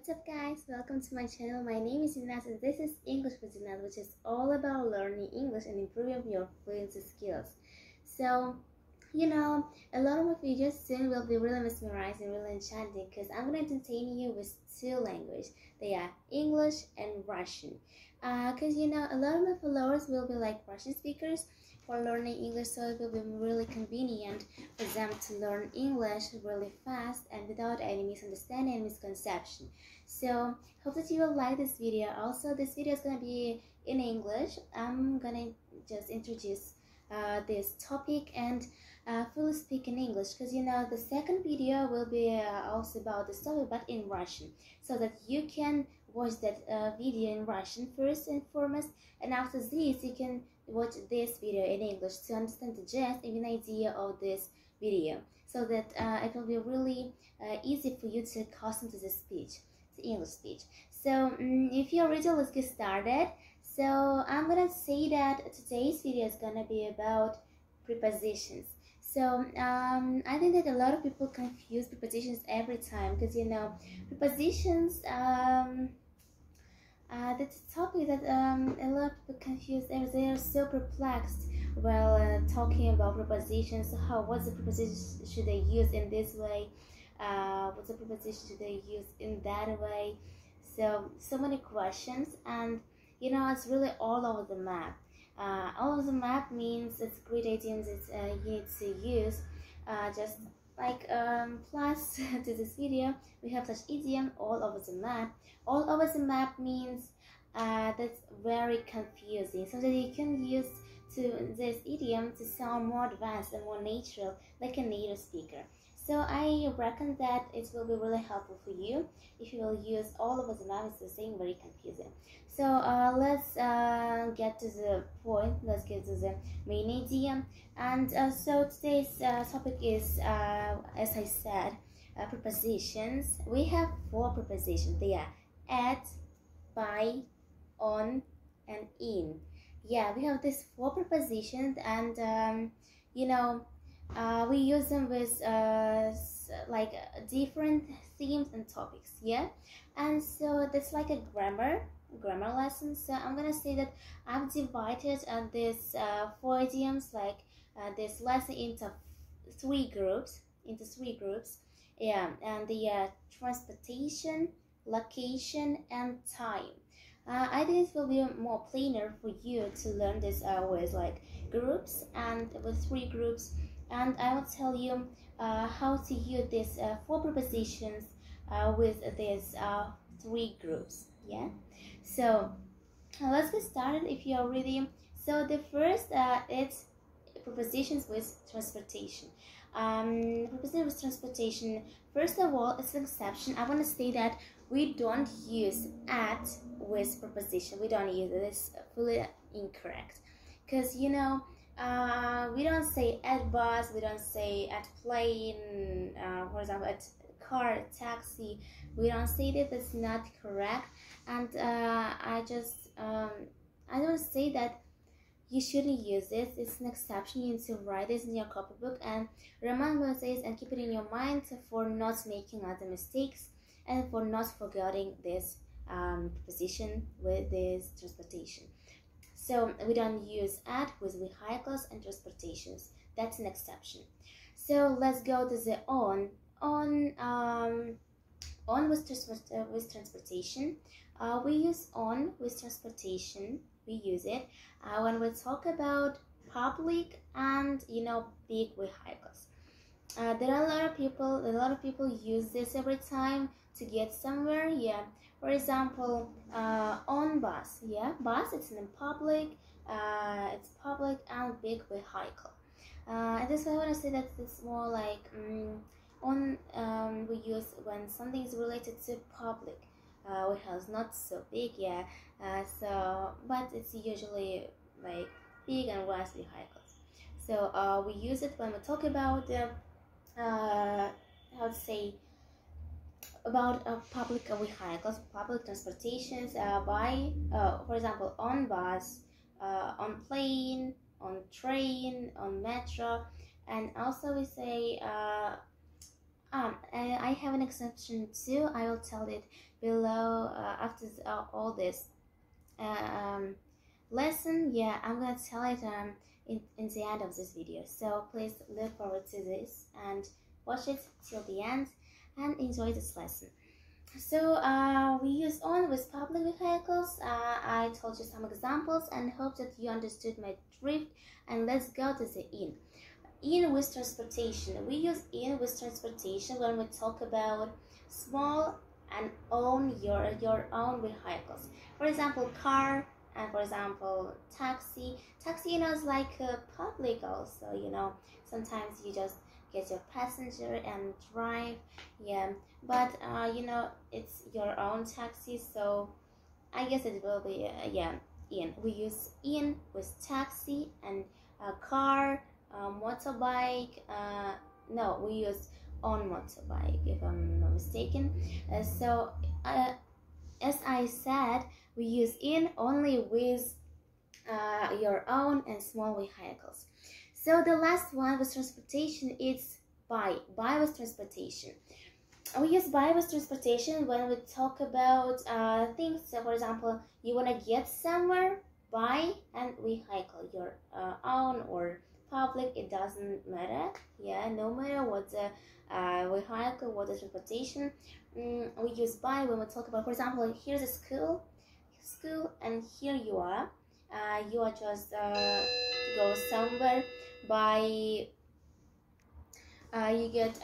What's up guys, welcome to my channel. My name is Inas and this is English with Inas, which is all about learning English and improving your fluency skills. So, a lot of my videos soon will be really mesmerizing, really enchanting because I'm going to entertain you with two languages. They are English and Russian. Because a lot of my followers will be like Russian speakers for learning English, so it will be really convenient for them to learn English really fast and without any misunderstanding and misconception. So hope that you will like this video. Also, this video is going to be in English. I'm gonna just introduce this topic and fully speak in English, because the second video will be also about this topic but in Russian, so that you can watch that video in Russian first and foremost, and after this you can watch this video in English to understand the gist and an idea of this video, so that it will be really easy for you to accustom to the speech, the English speech. So if you're ready, let's get started. So I'm gonna say that today's video is gonna be about prepositions. So I think that a lot of people confuse prepositions every time, because prepositions that's a topic that a lot of people confuse. They are so perplexed while talking about prepositions. What's the preposition should they use in this way? What's the preposition should they use in that way? So many questions, and it's really all over the map. All over the map means it's great idioms that you need to use. Just like plus to this video, we have such idiom all over the map. All over the map means that's very confusing, so that you can use to this idiom to sound more advanced and more natural, like a native speaker. So I reckon that it will be really helpful for you if you will use all over the map. It's the same, very confusing. So let's get to the point. Let's get to the main idiom. And so today's topic is, as I said, prepositions. We have 4 prepositions. They are at, by, on, and in. Yeah, we have these 4 prepositions, and we use them with like different themes and topics. Yeah, and so that's like a grammar lesson. So I'm gonna say that I've divided this 4 idioms, like this lesson, into 3 groups. Yeah, and the transportation, location, and time. I think it will be more plainer for you to learn this with like groups and with 3 groups. And I will tell you how to use these 4 prepositions with these 3 groups. Yeah, so let's get started if you are ready. So the first it's prepositions with transportation. Preposition with transportation, first of all, it's an exception. I want to say that we don't use at with preposition. We don't use it. It's fully incorrect, because we don't say at bus, we don't say at plane, for example, at car, taxi. We don't say that. That's not correct. And I don't say that you shouldn't use this. It's an exception. You need to write this in your copybook and remember this and keep it in your mind for not making other mistakes and for not forgetting this preposition with this transportation. So we don't use at with vehicles and transportations. That's an exception. So let's go to the on with transportation. We use on with transportation. We use it when we talk about public and big vehicles. There are a lot of people use this every time to get somewhere. Yeah, for example, on bus. Yeah, bus, it's in public. It's public and big vehicle. And that's why I want to say that it's more like on we use when something is related to public. Vehicles, not so big. Yeah, but it's usually like big and vast vehicles. So we use it when we talk about how to say, about public vehicles, public transportations, for example, on bus, on plane, on train, on metro. And also we say I have an exception too. I will tell it below after all this lesson. Yeah, I'm gonna tell it in the end of this video. So please look forward to this and watch it till the end and enjoy this lesson. So we use on with public vehicles. I told you some examples and hope that you understood my drift. And let's go to the in. In with transportation. We use in with transportation when we talk about small and own your own vehicles. For example, car, and for example, taxi. Taxi, is like public also. Sometimes you just get your passenger and drive. Yeah, but it's your own taxi, so I guess it will be in. We use in with taxi and car, motorbike. No, we use on motorbike if I'm not mistaken. So as I said, we use in only with your own and small vehicles. So the last one with transportation is by with transportation. We use by with transportation when we talk about things. So for example, you want to get somewhere, by and vehicle, your own or public, it doesn't matter. Yeah, no matter what the vehicle, what the transportation, we use by when we talk about, for example, here's a school, and here you are just go somewhere by you get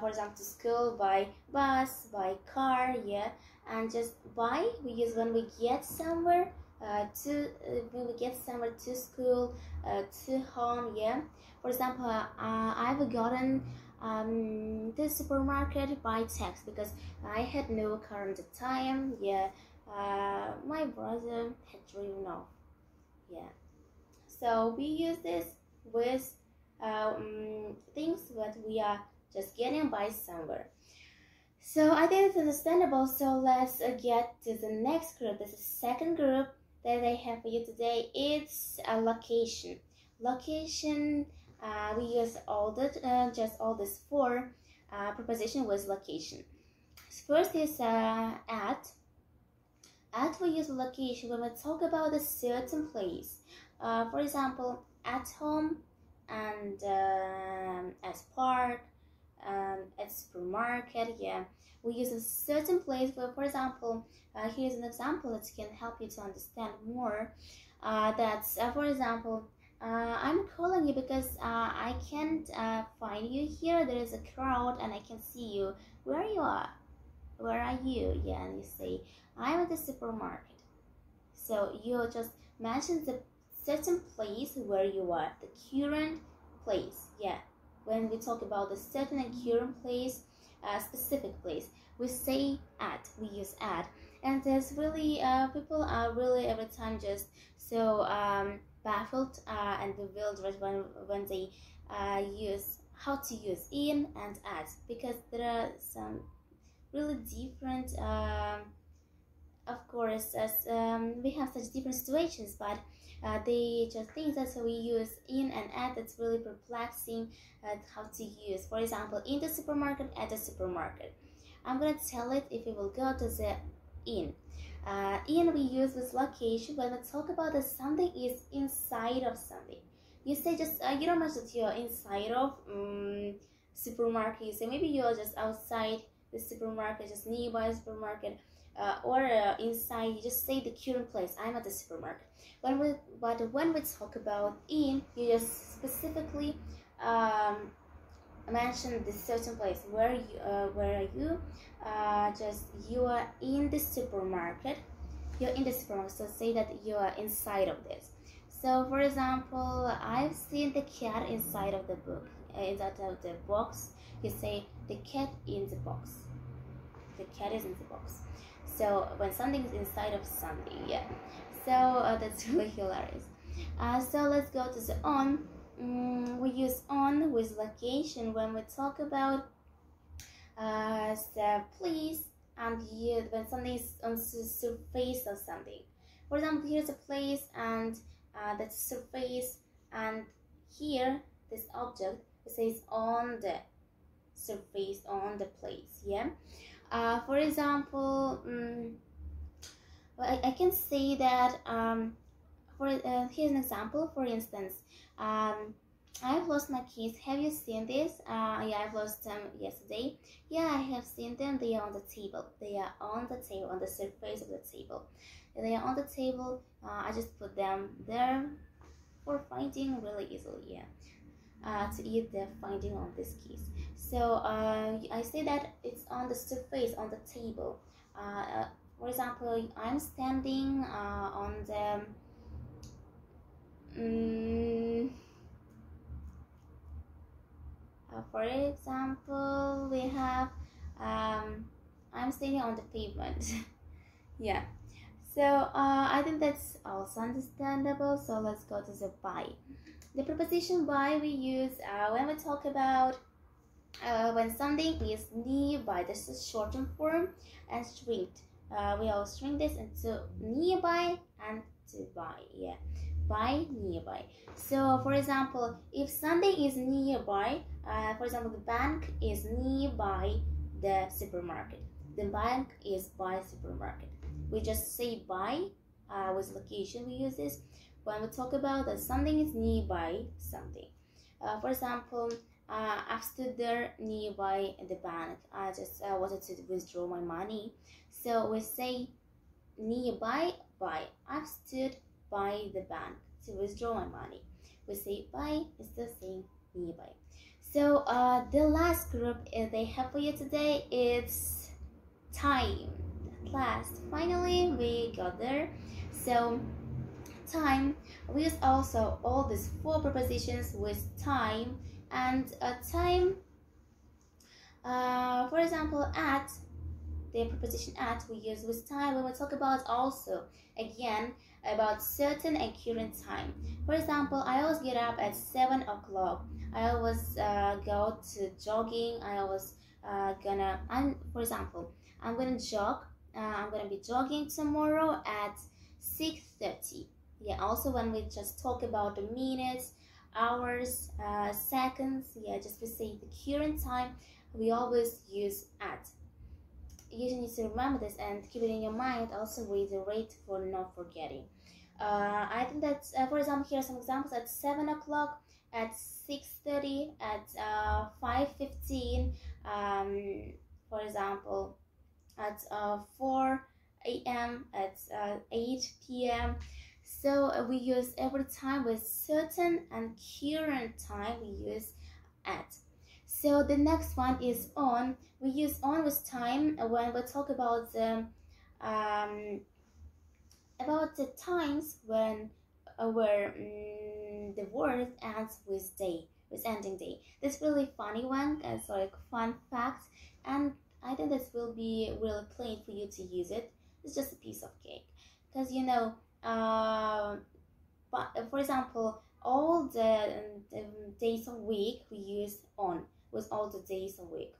for example to school by bus, by car, yeah, and just by we use when we get somewhere when we get somewhere to school, to home, yeah. For example, I've gotten the supermarket by taxi because I had no car at the time, yeah. My brother had driven off, yeah. So we use this with things that we are just getting by somewhere. So I think it's understandable. So let's get to the next group. This is the second group that I have for you today. It's a location. Location. We use all the just all these four prepositions with location. First is at. At we use location when we talk about a certain place. For example, at home, and at park, at supermarket, yeah. We use a certain place where, for example, here's an example that can help you to understand more. That's for example, I'm calling you because I can't find you here. There is a crowd and I can see you. Where you are? Where are you? Yeah, and you say, I'm at the supermarket. So you just mention the certain place where you are, the current place, yeah. When we talk about the certain and current place, specific place, we say at, we use at. And there's really, people are really every time just so baffled and bewildered when they use how to use in and at, because there are some really different of course, as we have such different situations, but they just think that we use in and at. That's really perplexing how to use. For example, in the supermarket, at the supermarket. I'm gonna tell it if we will go to the in. In we use with location when we talk about that something is inside of something. You say just you don't mention that you're inside of supermarket. You say maybe you're just outside the supermarket, just nearby the supermarket. Or inside, you just say the current place. I'm at the supermarket. But when we talk about in, you just specifically mention the certain place. Where are you? Just you are in the supermarket. You're in the supermarket. So say that you are inside of this. So for example, I've seen the cat inside of the book. Inside of the box, you say the cat in the box. The cat is in the box. So when something is inside of something, yeah. So that's really hilarious. So let's go to the on. We use on with location when we talk about the place and when something is on the surface of something. For example, here's a place and that's surface, and here this object says on the surface, on the place. Yeah. For example, well, I can say that here's an example. For instance, I've lost my keys. Have you seen this? Yeah, I've lost them yesterday. Yeah, I have seen them. They are on the table. They are on the table, on the surface of the table. They are on the table. I just put them there for finding really easily. Yeah. To eat the finding on these keys. So I say that it's on the surface, on the table. For example, I'm standing on the for example, we have I'm standing on the pavement. Yeah. So I think that's also understandable. So let's go to the by. The preposition by we use when we talk about when something is nearby. This is shortened form and shrinked. We all shrink this into nearby and to by. Yeah, by, nearby. So for example, if something is nearby, for example, the bank is nearby the supermarket. The bank is by supermarket. We just say by with location. We use this when we talk about that something is nearby something. For example, I've stood there nearby the bank. I just wanted to withdraw my money. So we say nearby by. I've stood by the bank to withdraw my money. We say by is the same nearby. So the last group they have for you today is time. At last, finally we got there. So time, we use also all these 4 prepositions with time. And time, for example, at, the preposition at we use with time when we talk about also again about certain and current time. For example, I always get up at 7 o'clock. I always go to jogging. I always for example, I'm gonna jog. I'm gonna be jogging tomorrow at 6:30. Yeah. Also, when we just talk about the minutes, hours, seconds, yeah, just to say the current time, we always use at. You need to remember this and keep it in your mind. Also reiterate for not forgetting. I think that for example, here are some examples: at 7 o'clock, at 6:30, at 5:15, for example, at 4 a.m., at 8 p.m. So we use every time with certain and current time. We use at. So the next one is on. We use on with time when we talk about the times when where the word ends with day, with ending day. This really funny one, it's like fun fact, and I think this will be really plain for you to use it. It's just a piece of cake, because you know. But for example, all the days of week we use on with all the days of week.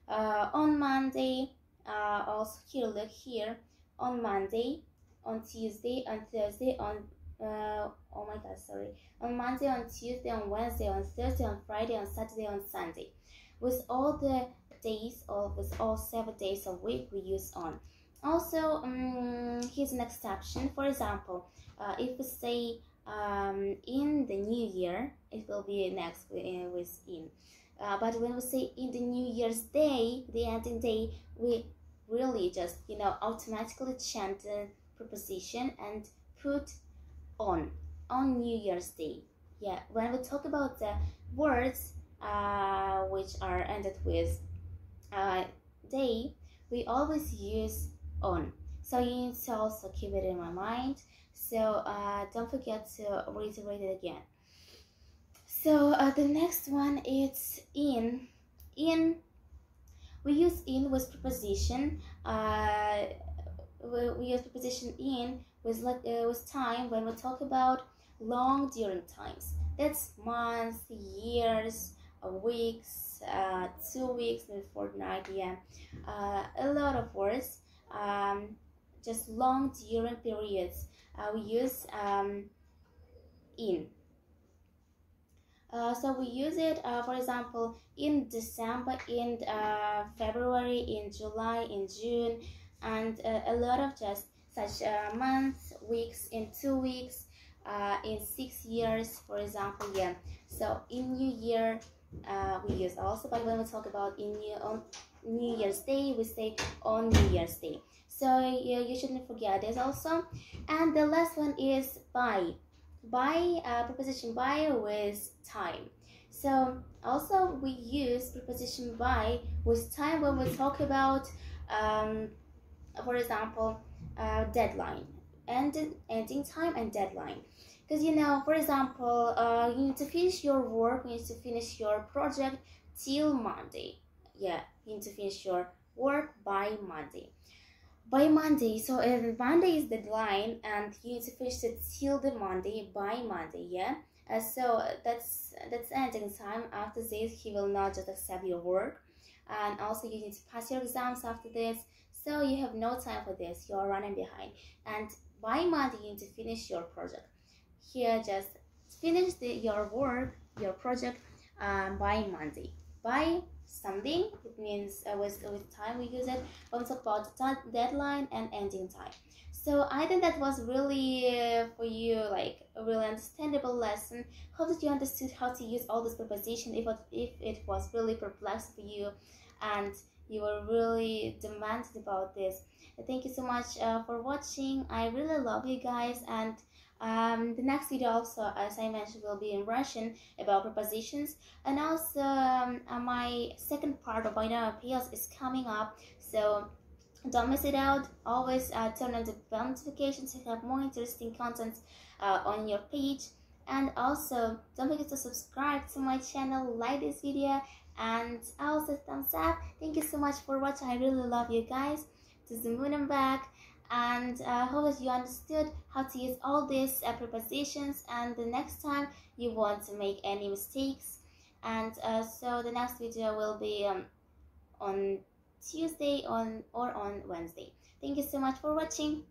On Monday, also here, look here, on Monday, on Tuesday, on Thursday, on oh my god, sorry, on Monday, on Tuesday, on Wednesday, on Thursday, on Friday, on Saturday, on Sunday. With all the days, or with all 7 days of week, we use on. Also, here's an exception. For example, if we say in the new year, it will be next with in. But when we say in the New Year's Day, the ending day, we really just automatically change the preposition and put on New Year's Day. Yeah, when we talk about the words which are ended with day, we always use on. So you need to also keep it in my mind. So don't forget to reiterate it again. So the next one is in. In, we use in with preposition. We use preposition in with time when we talk about long during times. That's months, years, weeks, 2 weeks, maybe fortnight. Yeah, a lot of words. Just long during periods. We use in. So we use it, for example, in December, in February, in July, in June, and a lot of just such months, weeks, in 2 weeks, in 6 years, for example. Yeah. So in New Year, we use also, but when we talk about on New Year's Day, we say on New Year's Day. So yeah, you shouldn't forget this also. And the last one is by. By, preposition by with time. So also we use preposition by with time when we talk about, for example, deadline, ending time and deadline. Because for example, you need to finish your work, you need to finish your project till Monday. Yeah, you need to finish your work by Monday. By Monday, so Monday is the deadline, and you need to finish it till the Monday, by Monday. Yeah. So that's ending time. After this, he will not just accept your work, and also you need to pass your exams after this. So you have no time for this. You are running behind, and by Monday you need to finish your project. Here, just finish your work, your project, by Monday. By something, it means with time we use it. Also about deadline and ending time. So I think that was really for you like a really understandable lesson. Hope that you understood how to use all these prepositions. If it was really perplexed for you and you were really demanded about this. Thank you so much for watching. I really love you guys, and the next video also, as I mentioned, will be in Russian about prepositions, and also my second part of binomial pairs is coming up, so don't miss it out. Always turn on the bell notifications to have more interesting content on your page, and also don't forget to subscribe to my channel, like this video, and also thumbs up. Thank you so much for watching. I really love you guys. To the moon and back. And hope that you understood how to use all these prepositions, and the next time you won't make any mistakes. And so the next video will be on Tuesday or on Wednesday. Thank you so much for watching.